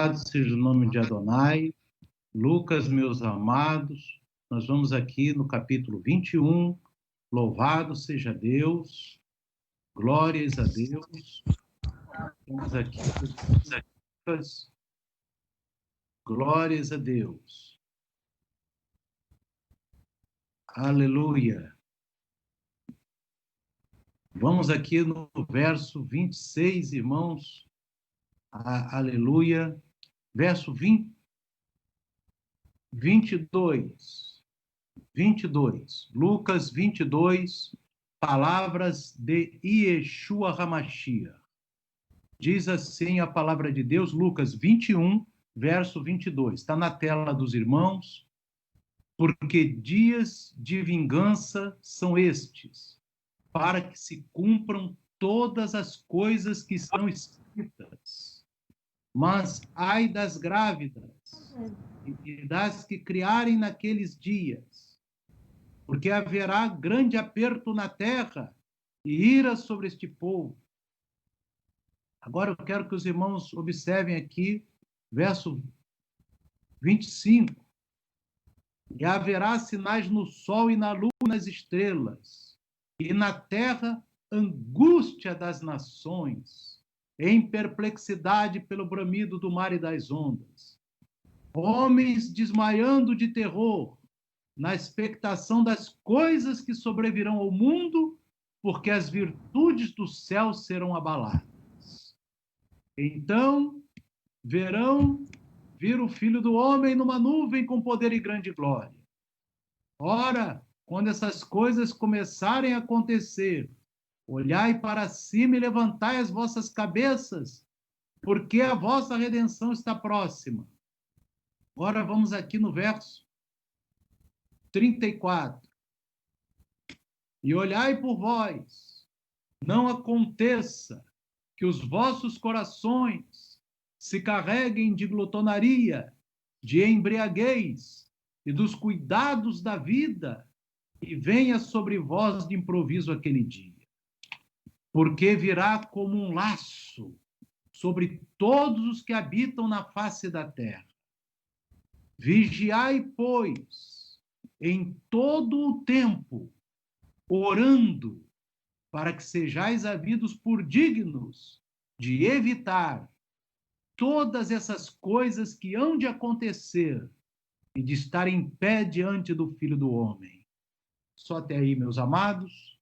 seja o nome de Adonai. Lucas, meus amados, nós vamos aqui no capítulo 21. Louvado seja Deus, glórias a Deus. Vamos aqui, Lucas, glórias a Deus. Aleluia. Vamos aqui no verso 26, irmãos. Aleluia. Verso 22. Lucas 22, palavras de Yeshua HaMashiach. Diz assim a palavra de Deus, Lucas 21, verso 22. Está na tela dos irmãos. Porque dias de vingança são estes, para que se cumpram todas as coisas que estão escritas. Mas ai das grávidas e das que criarem naqueles dias, porque haverá grande aperto na terra e ira sobre este povo. Agora eu quero que os irmãos observem aqui, verso 25. E haverá sinais no sol e na lua e nas estrelas, e na terra angústia das nações, em perplexidade pelo bramido do mar e das ondas. Homens desmaiando de terror, na expectação das coisas que sobrevirão ao mundo, porque as virtudes do céu serão abaladas. Então vir o Filho do Homem numa nuvem com poder e grande glória. Ora, quando essas coisas começarem a acontecer, olhai para cima e levantai as vossas cabeças, porque a vossa redenção está próxima. Agora vamos aqui no verso 34. E olhai por vós, não aconteça que os vossos corações se carreguem de glutonaria, de embriaguez e dos cuidados da vida, e venha sobre vós de improviso aquele dia. Porque virá como um laço sobre todos os que habitam na face da terra. Vigiai, pois, em todo o tempo, orando, para que sejais havidos por dignos de evitar todas essas coisas que hão de acontecer e de estar em pé diante do Filho do Homem. Só até aí, meus amados.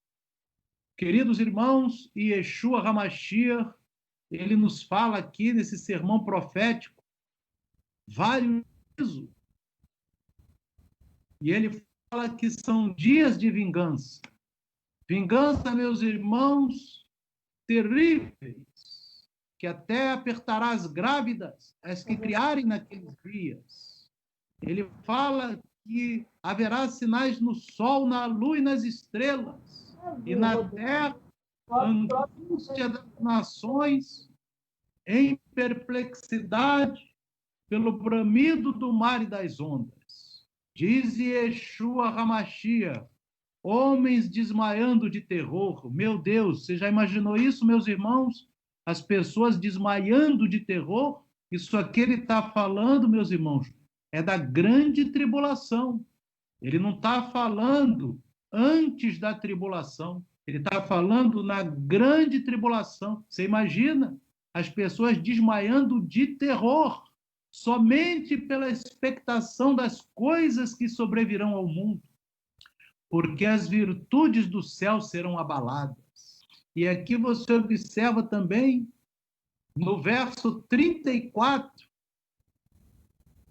Queridos irmãos, Yeshua HaMashiach, ele nos fala aqui nesse sermão profético vários dias. E ele fala que são dias de vingança. Vingança, meus irmãos, terríveis, que até apertará as grávidas, as que criarem naqueles dias. Ele fala que haverá sinais no sol, na lua e nas estrelas, e na terra, angústia das nações, em perplexidade pelo bramido do mar e das ondas. Diz Yeshua HaMashiach, homens desmaiando de terror. Meu Deus, você já imaginou isso, meus irmãos? As pessoas desmaiando de terror? Isso aqui ele está falando, meus irmãos, é da grande tribulação. Ele não está falando antes da tribulação. Ele está falando na grande tribulação. Você imagina as pessoas desmaiando de terror, somente pela expectação das coisas que sobrevirão ao mundo, porque as virtudes do céu serão abaladas. E aqui você observa também, no verso 34,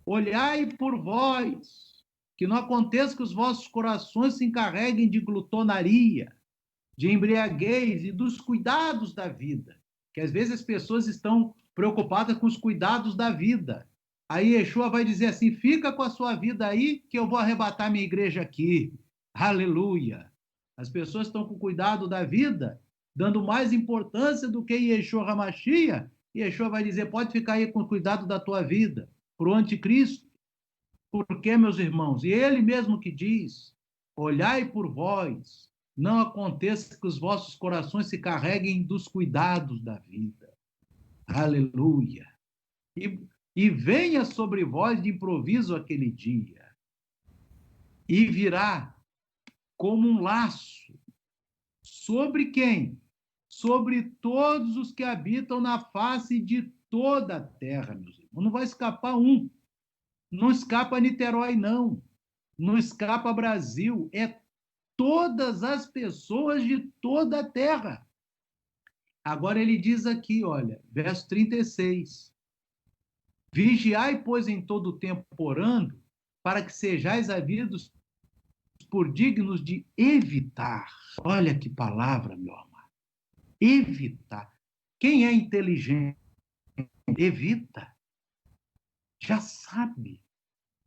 olhai por vós, que não aconteça que os vossos corações se encarreguem de glutonaria, de embriaguez e dos cuidados da vida, que às vezes as pessoas estão preocupadas com os cuidados da vida. Aí Yeshua vai dizer assim, fica com a sua vida aí, que eu vou arrebatar minha igreja aqui. Aleluia! As pessoas estão com cuidado da vida, dando mais importância do que Yeshua HaMashiach. Yeshua vai dizer, pode ficar aí com cuidado da tua vida, para o anticristo. Por quê, meus irmãos? E ele mesmo que diz, olhai por vós, não aconteça que os vossos corações se carreguem dos cuidados da vida. Aleluia! E E venha sobre vós de improviso aquele dia, e virá como um laço. Sobre quem? Sobre todos os que habitam na face de toda a terra, meus irmãos. Não vai escapar um. Não escapa Niterói, não. Não escapa Brasil. É todas as pessoas de toda a terra. Agora ele diz aqui, olha, verso 36. Vigiai, pois, em todo o tempo orando, para que sejais havidos por dignos de evitar. Olha que palavra, meu amado. Evitar. Quem é inteligente, evita. Já sabe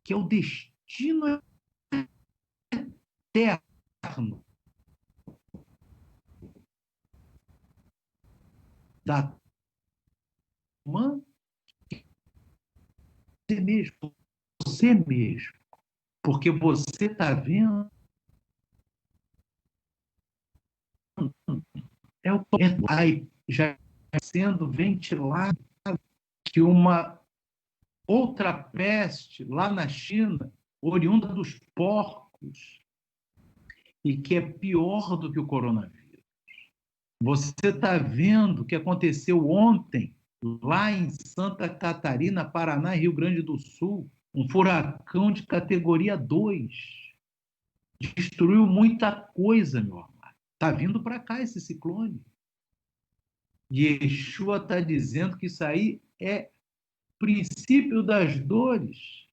que é o destino eterno da humana, você mesmo, porque você está vendo, aí já sendo ventilado que uma outra peste lá na China, oriunda dos porcos, e que é pior do que o coronavírus. Você está vendo o que aconteceu ontem, lá em Santa Catarina, Paraná e Rio Grande do Sul, um furacão de categoria 2. Destruiu muita coisa, meu amado. Está vindo para cá esse ciclone. E Yeshua está dizendo que isso aí é princípio das dores.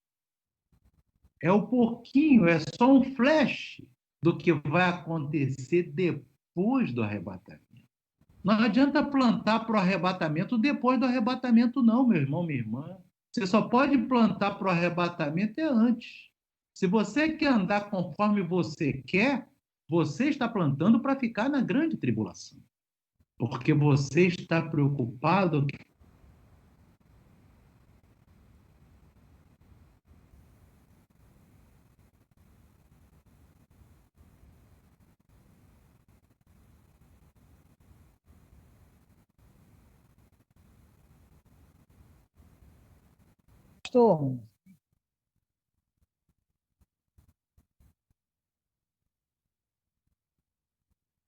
É o pouquinho, é só um flash do que vai acontecer depois do arrebatamento. Não adianta plantar para o arrebatamento depois do arrebatamento, não, meu irmão, minha irmã. Você só pode plantar para o arrebatamento antes. Se você quer andar conforme você quer, você está plantando para ficar na grande tribulação. Porque você está preocupado. Pastor,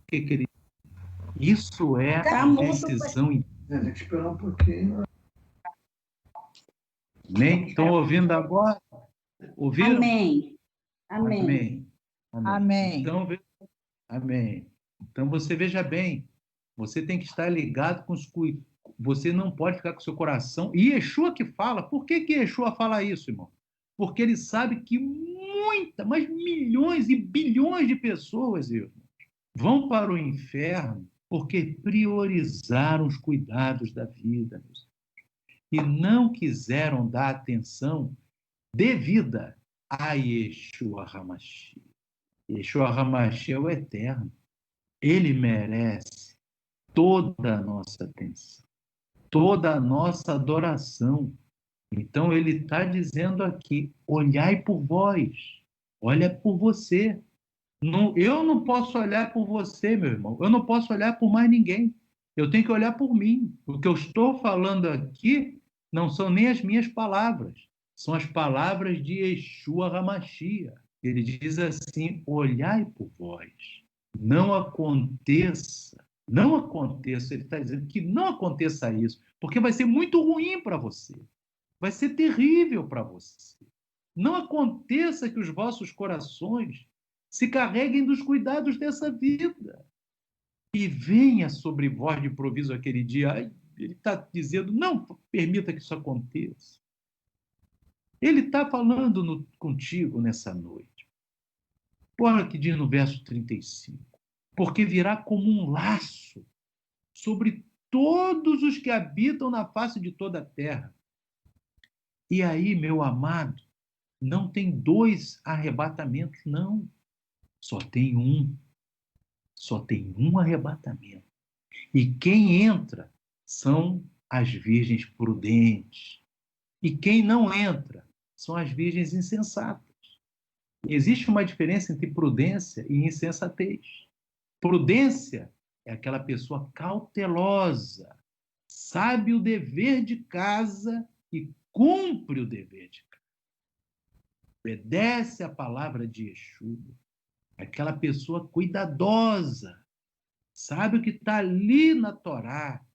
Querido, isso é a decisão. Tem que esperar um pouquinho. Nem estão ouvindo agora? Ouviram? Amém. Amém. Amém. amém. Então, amém. Então, você veja bem, você tem que estar ligado com os cuidados. Você não pode ficar com o seu coração. E Yeshua que fala. Por que Yeshua fala isso, irmão? Porque ele sabe que mas milhões e bilhões de pessoas, irmão, vão para o inferno porque priorizaram os cuidados da vida, meus, e não quiseram dar atenção devida a Yeshua HaMashiach. Yeshua HaMashiach é o eterno. Ele merece toda a nossa atenção, toda a nossa adoração. Então, ele está dizendo aqui, olhai por vós, olha por você. Não, eu não posso olhar por você, meu irmão, eu não posso olhar por mais ninguém. Eu tenho que olhar por mim. O que eu estou falando aqui não são nem as minhas palavras, são as palavras de Yeshua HaMashiach. Ele diz assim, olhai por vós. Não aconteça, ele está dizendo que não aconteça isso, porque vai ser muito ruim para você, vai ser terrível para você. Não aconteça que os vossos corações se carreguem dos cuidados dessa vida. E venha sobre vós de improviso aquele dia. Ele está dizendo, não permita que isso aconteça. Ele está falando contigo nessa noite. Olha o que diz no verso 35. Porque virá como um laço sobre todos os que habitam na face de toda a terra. E aí, meu amado, não tem dois arrebatamentos, não. Só tem um. Só tem um arrebatamento. E quem entra são as virgens prudentes. E quem não entra são as virgens insensatas. Existe uma diferença entre prudência e insensatez. Prudência é aquela pessoa cautelosa, sabe o dever de casa e cumpre o dever de casa, obedece a palavra de Yeshua, aquela pessoa cuidadosa, sabe o que está ali na Torá,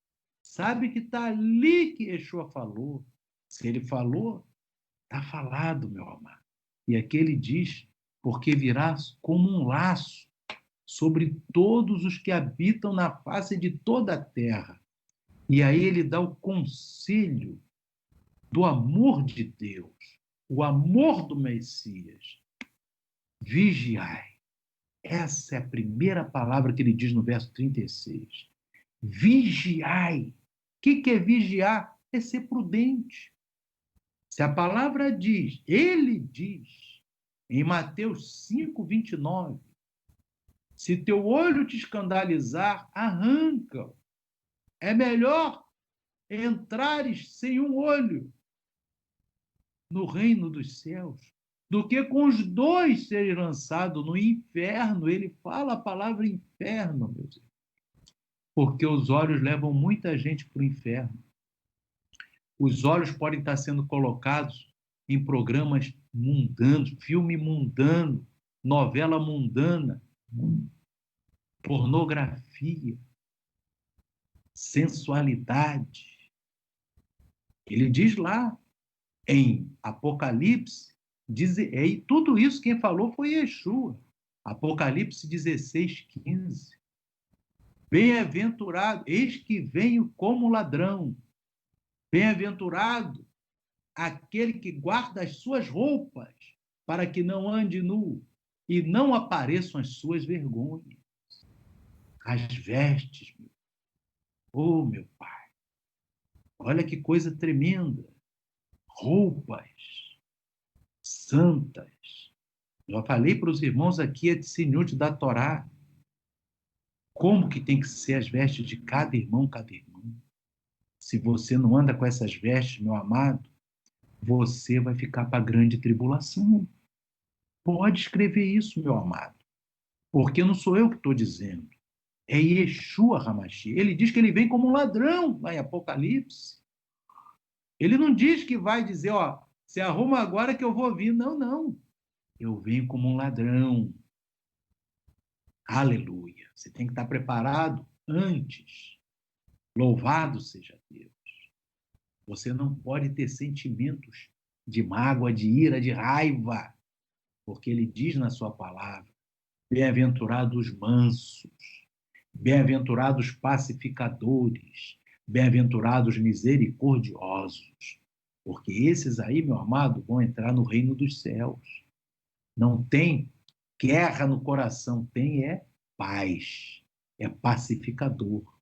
sabe que está ali que Yeshua falou. Se ele falou, está falado, meu amado. E aqui ele diz, porque virá como um laço sobre todos os que habitam na face de toda a terra. E aí ele dá o conselho do amor de Deus, o amor do Messias. Vigiai. Essa é a primeira palavra que ele diz no verso 36. Vigiai. O que é vigiar? É ser prudente. Se a palavra diz, ele diz, em Mateus 5:29, se teu olho te escandalizar, arranca-o. É melhor entrares sem um olho no reino dos céus do que com os dois seres lançados no inferno. Ele fala a palavra inferno, meus irmãos, porque os olhos levam muita gente para o inferno. Os olhos podem estar sendo colocados em programas mundanos, filme mundano, novela mundana, pornografia, sensualidade. Ele diz lá em Apocalipse, e tudo isso quem falou foi Yeshua. Apocalipse 16:15. Bem-aventurado, eis que venho como ladrão. Bem-aventurado aquele que guarda as suas roupas, para que não ande nu e não apareçam as suas vergonhas. As vestes, meu Pai. Olha que coisa tremenda. Roupas santas. Já falei para os irmãos aqui, esse inútil da Torá, como que tem que ser as vestes de cada irmão, cada irmã. Se você não anda com essas vestes, meu amado, você vai ficar para a grande tribulação. Pode escrever isso, meu amado, porque não sou eu que estou dizendo. É Yeshua HaMashiach. Ele diz que ele vem como um ladrão, lá em Apocalipse. Ele não diz que vai dizer, ó, se arruma agora que eu vou vir. Não, não. Eu venho como um ladrão. Aleluia. Você tem que estar preparado antes. Louvado seja Deus. Você não pode ter sentimentos de mágoa, de ira, de raiva, porque ele diz na sua palavra, bem-aventurados os mansos, bem-aventurados os pacificadores, bem-aventurados os misericordiosos, porque esses aí, meu amado, vão entrar no reino dos céus. Não tem guerra no coração, tem paz, é pacificador.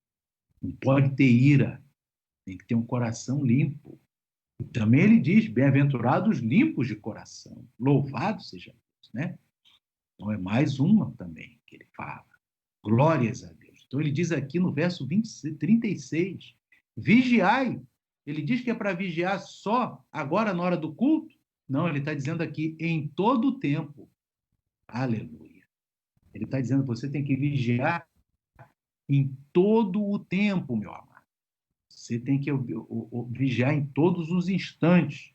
Não pode ter ira, tem que ter um coração limpo. E também ele diz, bem-aventurados limpos de coração, louvado seja Deus, né? Então é mais uma também que ele fala. Glórias a Deus. Então ele diz aqui no verso 36, vigiai. Ele diz que é para vigiar só agora na hora do culto? Não, ele está dizendo aqui em todo o tempo. Aleluia. Ele está dizendo que você tem que vigiar em todo o tempo, meu amado. Você tem que vigiar em todos os instantes.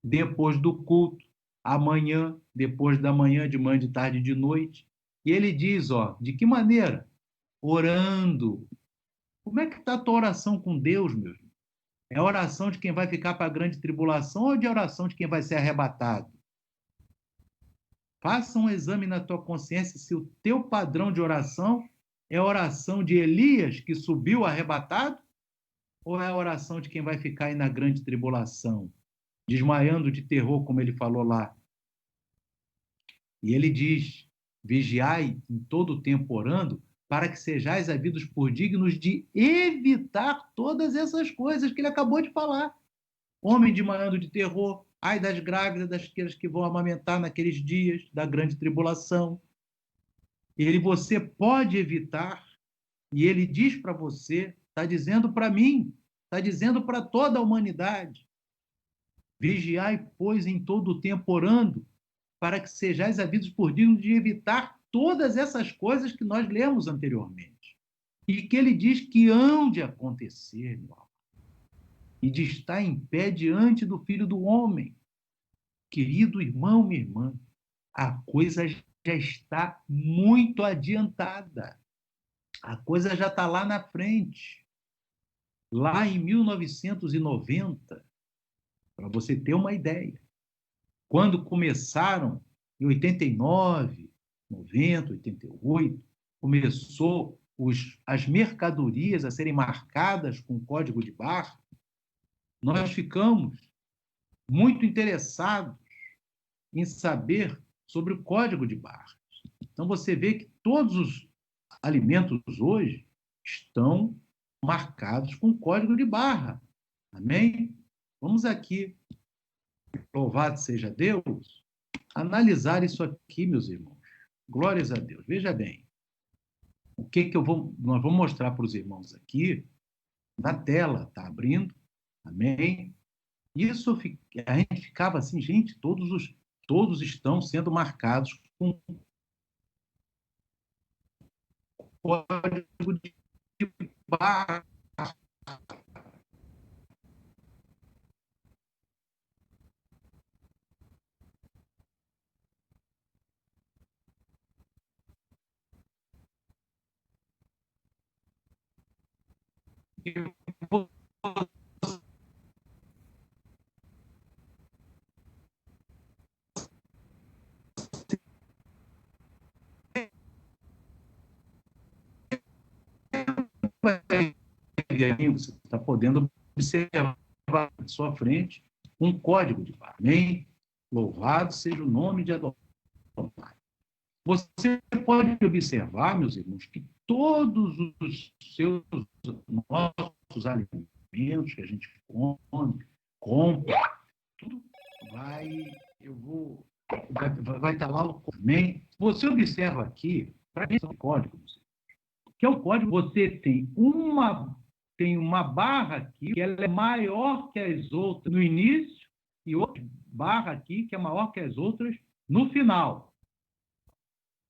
Depois do culto, amanhã, depois da manhã, de manhã, de tarde, de noite. E ele diz, ó, de que maneira? Orando. Como é que está a tua oração com Deus, meu irmão? É a oração de quem vai ficar para a grande tribulação ou de oração de quem vai ser arrebatado? Faça um exame na tua consciência se o teu padrão de oração é a oração de Elias, que subiu arrebatado, ou é a oração de quem vai ficar aí na grande tribulação, desmaiando de terror, como ele falou lá. E ele diz, vigiai em todo o tempo orando, para que sejais havidos por dignos de evitar todas essas coisas que ele acabou de falar. Homem desmaiando de terror, ai das grávidas, daqueles que vão amamentar naqueles dias da grande tribulação. Você pode evitar, e ele diz para você, está dizendo para mim, está dizendo para toda a humanidade, vigiai, pois, em todo o tempo orando, para que sejais havidos por dignos de evitar todas essas coisas que nós lemos anteriormente. E que ele diz que hão de acontecer, meu amor. e de estar em pé diante do Filho do Homem. Querido irmão, minha irmã, a coisa já está muito adiantada. A coisa já está lá na frente. Lá em 1990, para você ter uma ideia, quando começaram, em 89, 90, 88, começou as mercadorias a serem marcadas com código de barra, nós ficamos muito interessados em saber sobre o código de barras. Então, você vê que todos os alimentos hoje estão marcados com código de barra. Amém? Vamos aqui, louvado seja Deus, analisar isso aqui, meus irmãos. Glórias a Deus. Veja bem, o que nós vamos mostrar para os irmãos aqui, na tela, está abrindo, amém? Isso, a gente ficava assim, gente, todos estão sendo marcados com código de barra. Você está podendo observar à sua frente um código de barra. Amém? Louvado seja o nome de Adonai. Você pode observar, meus irmãos, que todos os nossos alimentos que a gente come, compra, tudo vai estar lá o amém? Você observa aqui, para mim, são códigos. Que é o código, você tem uma barra aqui que ela é maior que as outras no início e outra barra aqui que é maior que as outras no final.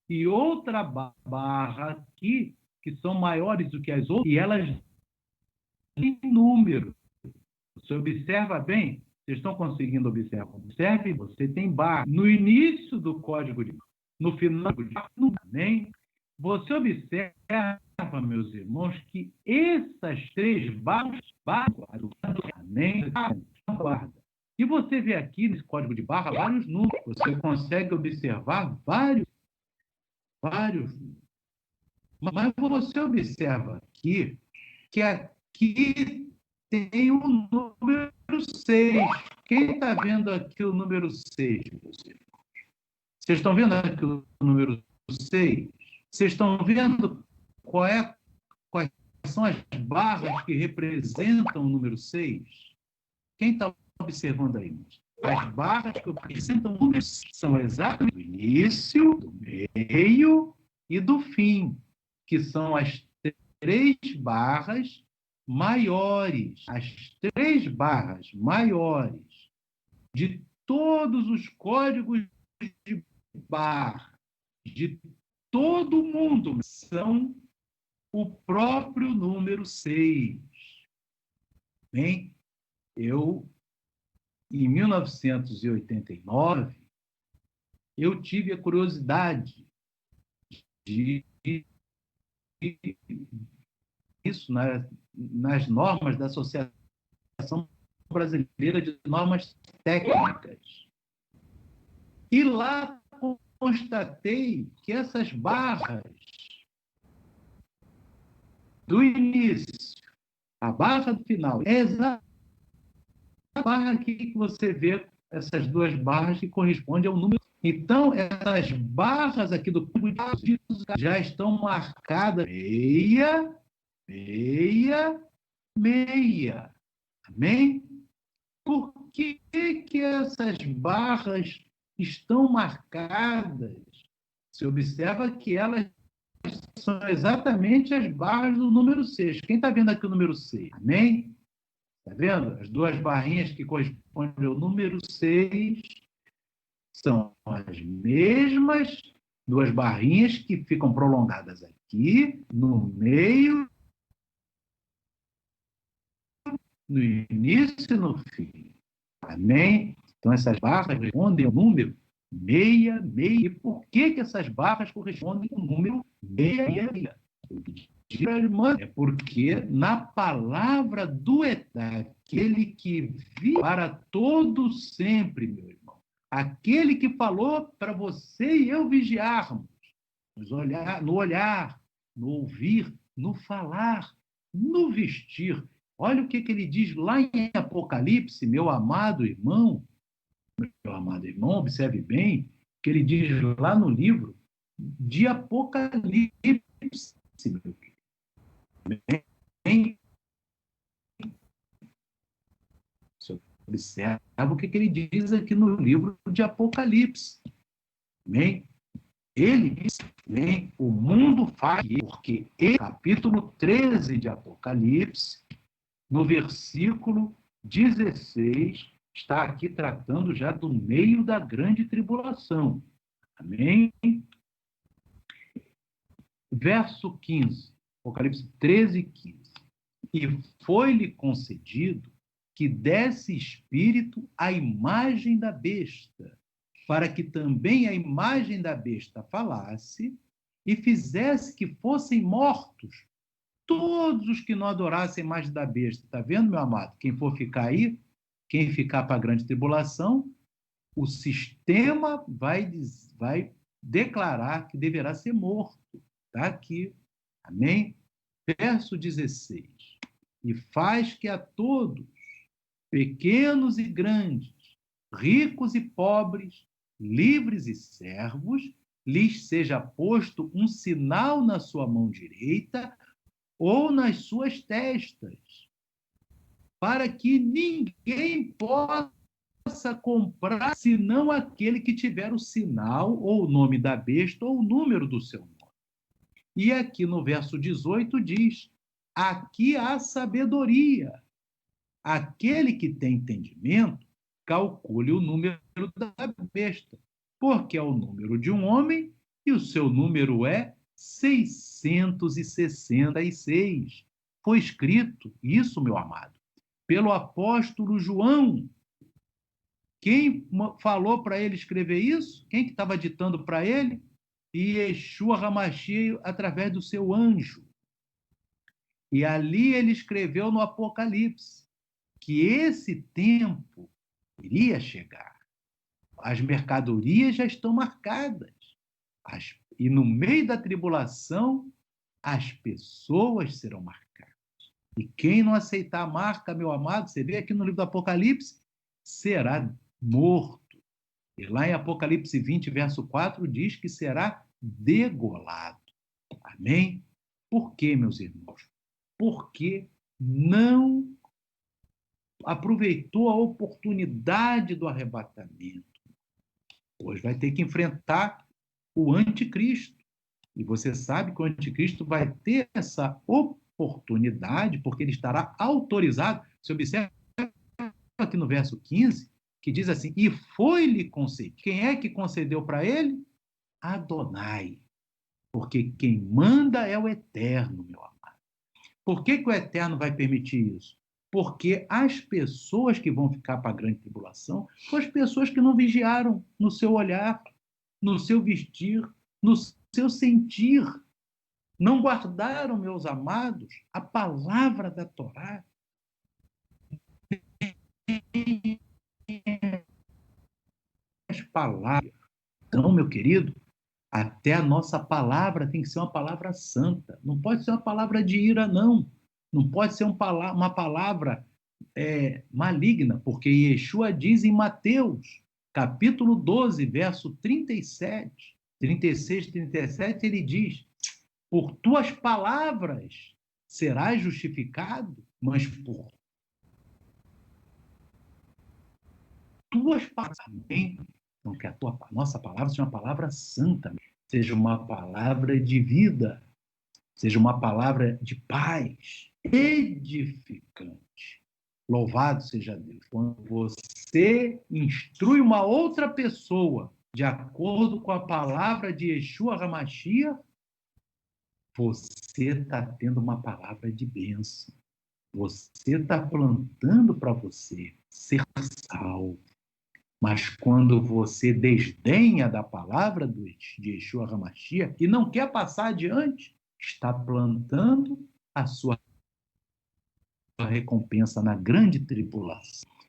E outra barra aqui que são maiores do que as outras e elas têm número. Você observa bem? Vocês estão conseguindo observar? Observe, você tem barra no início do código de barra, no final do barra, amém? Você observa, meus irmãos, que essas três barras, amém? Guarda. E você vê aqui nesse código de barra vários números. Você consegue observar vários. Mas você observa aqui que aqui tem o número 6. Quem está vendo aqui o número 6, meus irmãos? Vocês estão vendo aqui o número 6? Vocês estão vendo quais são as barras que representam o número 6? Quem está observando aí? As barras que representam o número 6 são exatamente do início, do meio e do fim, que são as três barras maiores. As três barras maiores de todos os códigos de barra de todo mundo são o próprio número 6. Bem, em 1989, eu tive a curiosidade de isso nas normas da Associação Brasileira de Normas Técnicas. E lá constatei que essas barras do início, a barra do final, é exatamente a barra aqui que você vê, essas duas barras que correspondem ao número. Então, essas barras aqui do já estão marcadas meia, meia, meia. Amém? Por que essas barras estão marcadas? Você observa que elas são exatamente as barras do número 6. Quem está vendo aqui o número 6? Amém? Está vendo? As duas barrinhas que correspondem ao número 6 são as mesmas duas barrinhas que ficam prolongadas aqui, no meio no início e no fim. Amém? Então, essas barras correspondem ao número 66. E por que essas barras correspondem ao número 66? É porque na palavra do Eterno, aquele que vive para todo sempre, meu irmão, aquele que falou para você e eu vigiarmos, no olhar, no ouvir, no falar, no vestir. Olha o que ele diz lá em Apocalipse, meu amado irmão, observe bem, que ele diz lá no livro de Apocalipse, meu querido. Você observa o que ele diz aqui no livro de Apocalipse. Amém? Ele diz, bem, o mundo faz, porque capítulo 13 de Apocalipse, no versículo 16, está aqui tratando já do meio da grande tribulação. Amém? Verso 15, Apocalipse 13, 15. E foi-lhe concedido que desse espírito à imagem da besta, para que também a imagem da besta falasse e fizesse que fossem mortos todos os que não adorassem a imagem da besta. Está vendo, meu amado? Quem for ficar aí, quem ficar para a grande tribulação, o sistema vai declarar que deverá ser morto. Está aqui. Amém? Verso 16. E faz que a todos, pequenos e grandes, ricos e pobres, livres e servos, lhes seja posto um sinal na sua mão direita ou nas suas testas, para que ninguém possa comprar, senão aquele que tiver o sinal ou o nome da besta ou o número do seu nome. E aqui no verso 18 diz, aqui há sabedoria. Aquele que tem entendimento, calcule o número da besta, porque é o número de um homem e o seu número é 666. Foi escrito isso, meu amado, pelo apóstolo João. Quem falou para ele escrever isso? Quem que estava ditando para ele? Yeshua HaMashiach, através do seu anjo. E ali ele escreveu no Apocalipse que esse tempo iria chegar. As mercadorias já estão marcadas. E no meio da tribulação, as pessoas serão marcadas. E quem não aceitar a marca, meu amado, você vê aqui no livro do Apocalipse, será morto. E lá em Apocalipse 20, verso 4, diz que será degolado. Amém? Por quê, meus irmãos? Porque não aproveitou a oportunidade do arrebatamento. Hoje vai ter que enfrentar o anticristo. E você sabe que o anticristo vai ter essa oportunidade, porque ele estará autorizado. Você observa aqui no verso 15, que diz assim, e foi-lhe concedido. Quem é que concedeu para ele? Adonai. Porque quem manda é o Eterno, meu amado. Por que o Eterno vai permitir isso? Porque as pessoas que vão ficar para a grande tribulação são as pessoas que não vigiaram no seu olhar, no seu vestir, no seu sentir. Não guardaram, meus amados, a palavra da Torá. As palavras. Então, meu querido, até a nossa palavra tem que ser uma palavra santa. Não pode ser uma palavra de ira, não. Não pode ser uma palavra maligna, porque Yeshua diz em Mateus, capítulo 12, verso 37, 36, 37, ele diz, por tuas palavras serás justificado, mas por tuas palavras também. Então, que a nossa palavra seja uma palavra santa, seja uma palavra de vida, seja uma palavra de paz, edificante. Louvado seja Deus. Quando você instrui uma outra pessoa de acordo com a palavra de Yeshua HaMashiach, você está tendo uma palavra de bênção. Você está plantando para você ser salvo. Mas quando você desdenha da palavra de Yeshua HaMashiach e não quer passar adiante, está plantando a sua recompensa na grande tribulação.